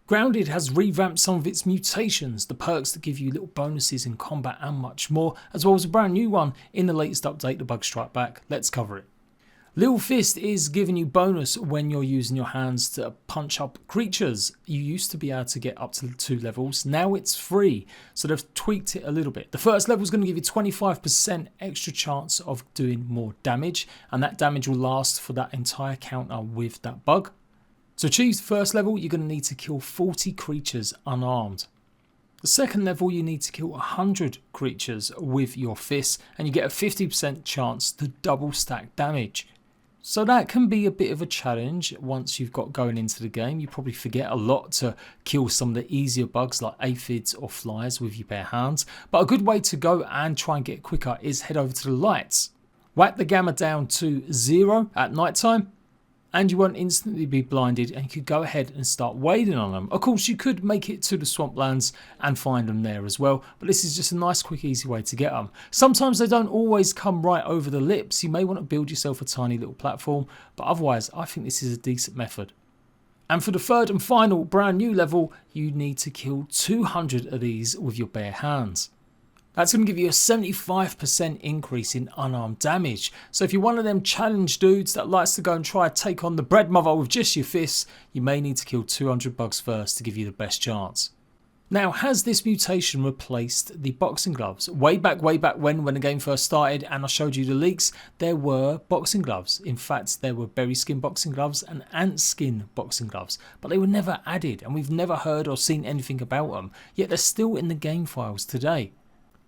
Grounded has revamped some of its mutations, the perks that give you little bonuses in combat and much more, as well as a brand new one in the latest update, the Bug Strike Back. Let's cover it. Little Fist is giving you bonus when you're using your hands to punch up creatures. You used to be able to get up to 2 levels, now it's free, so they've tweaked it a little bit. The first level is going to give you 25% extra chance of doing more damage, and that damage will last for that entire counter with that bug. To achieve the first level, you're going to need to kill 40 creatures unarmed. The second level, you need to kill 100 creatures with your fists, and you get a 50% chance to double stack damage. So that can be a bit of a challenge once you've got going into the game. You probably forget a lot to kill some of the easier bugs like aphids or flies with your bare hands. But a good way to go and try and get quicker is head over to the lights. Whack the gamma down to 0 at night time, and you won't instantly be blinded, and you could go ahead and start wading on them. Of course, you could make it to the swamplands and find them there as well, but this is just a nice, quick, easy way to get them. Sometimes they don't always come right over the lips. You may want to build yourself a tiny little platform, but otherwise, I think this is a decent method. And for the third and final brand new level, you need to kill 200 of these with your bare hands. That's going to give you a 75% increase in unarmed damage. So if you're one of them challenge dudes that likes to go and try to take on the bread mother with just your fists, you may need to kill 200 bugs first to give you the best chance. Now, has this mutation replaced the boxing gloves? Way back when the game first started and I showed you the leaks, there were boxing gloves. In fact, there were berry skin boxing gloves and ant skin boxing gloves, but they were never added and we've never heard or seen anything about them, yet they're still in the game files today.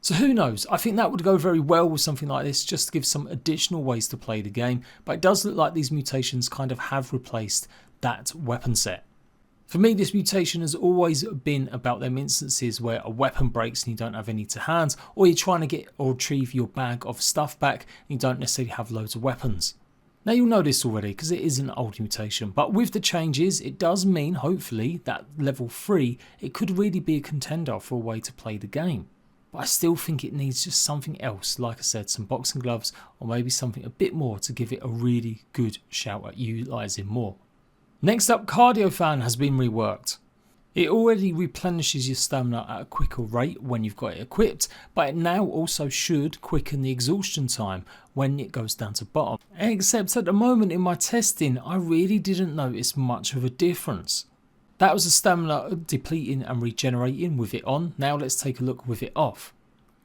So who knows, I think that would go very well with something like this, just to give some additional ways to play the game, but it does look like these mutations kind of have replaced that weapon set. For me, this mutation has always been about them instances where a weapon breaks and you don't have any to hand, or you're trying to get or retrieve your bag of stuff back and you don't necessarily have loads of weapons. Now you'll know this already because it is an old mutation, but with the changes it does mean hopefully that level 3 it could really be a contender for a way to play the game. But I still think it needs just something else, like I said, some boxing gloves or maybe something a bit more to give it a really good shout at utilising more. Next up, Cardio Fan has been reworked. It already replenishes your stamina at a quicker rate when you've got it equipped, but it now also should quicken the exhaustion time when it goes down to bottom. Except at the moment in my testing, I really didn't notice much of a difference. That was the stamina depleting and regenerating with it on. Now let's take a look with it off.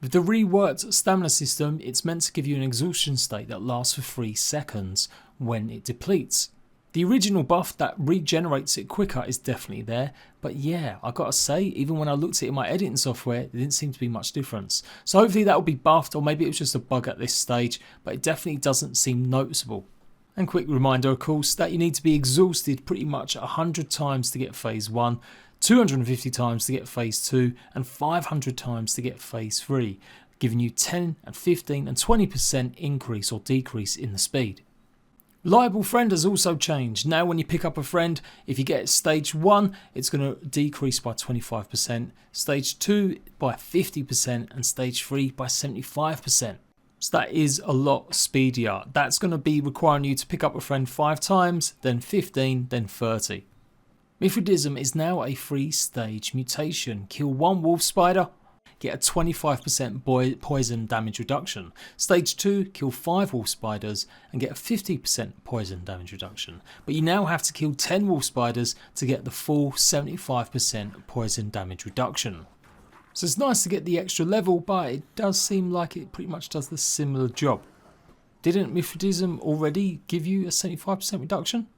With the reworked stamina system, it's meant to give you an exhaustion state that lasts for 3 seconds when it depletes. The original buff that regenerates it quicker is definitely there, but yeah, I gotta say, even when I looked at it in my editing software, there didn't seem to be much difference. So hopefully that will be buffed, or maybe it was just a bug at this stage, but it definitely doesn't seem noticeable. And quick reminder of course that you need to be exhausted pretty much 100 times to get phase 1, 250 times to get phase 2 and 500 times to get phase 3, giving you 10 and 15 and 20% increase or decrease in the speed. Reliable friend has also changed. Now when you pick up a friend, if you get stage 1 it's going to decrease by 25%, stage 2 by 50% and stage 3 by 75%. So that is a lot speedier. That's going to be requiring you to pick up a friend 5 times, then 15, then 30. Mithridism is now a 3-stage mutation. Kill 1 wolf spider, get a 25% poison damage reduction. Stage 2, kill 5 wolf spiders and get a 50% poison damage reduction. But you now have to kill 10 wolf spiders to get the full 75% poison damage reduction. So it's nice to get the extra level, but it does seem like it pretty much does the similar job. Didn't Mithridism already give you a 75% reduction?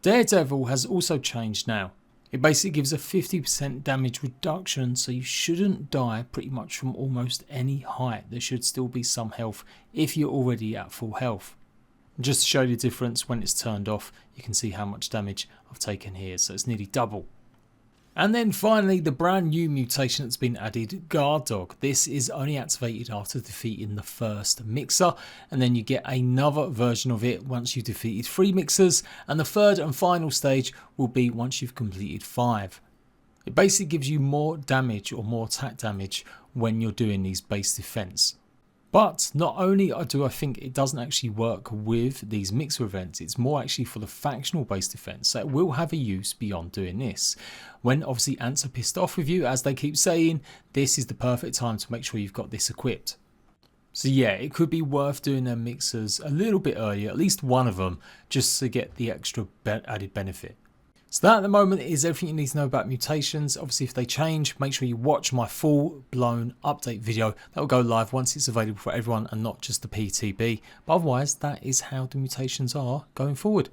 Daredevil has also changed now. It basically gives a 50% damage reduction, so you shouldn't die pretty much from almost any height. There should still be some health if you're already at full health. And just to show you the difference when it's turned off, you can see how much damage I've taken here, so it's nearly double. And then finally, the brand new mutation that's been added, Guard Dog. This is only activated after defeating the first mixer, and then you get another version of it once you've defeated 3 mixers, and the third and final stage will be once you've completed 5. It basically gives you more damage or more attack damage when you're doing these base defense. But not only do I think it doesn't actually work with these mixer events, it's more actually for the factional based defense. So it will have a use beyond doing this. When obviously ants are pissed off with you, as they keep saying, this is the perfect time to make sure you've got this equipped. So yeah, it could be worth doing their mixers a little bit earlier, at least one of them, just to get the extra added benefit. So that at the moment is everything you need to know about mutations. Obviously if they change, make sure you watch my full blown update video. That will go live once it's available for everyone and not just the PTB. But otherwise, that is how the mutations are going forward.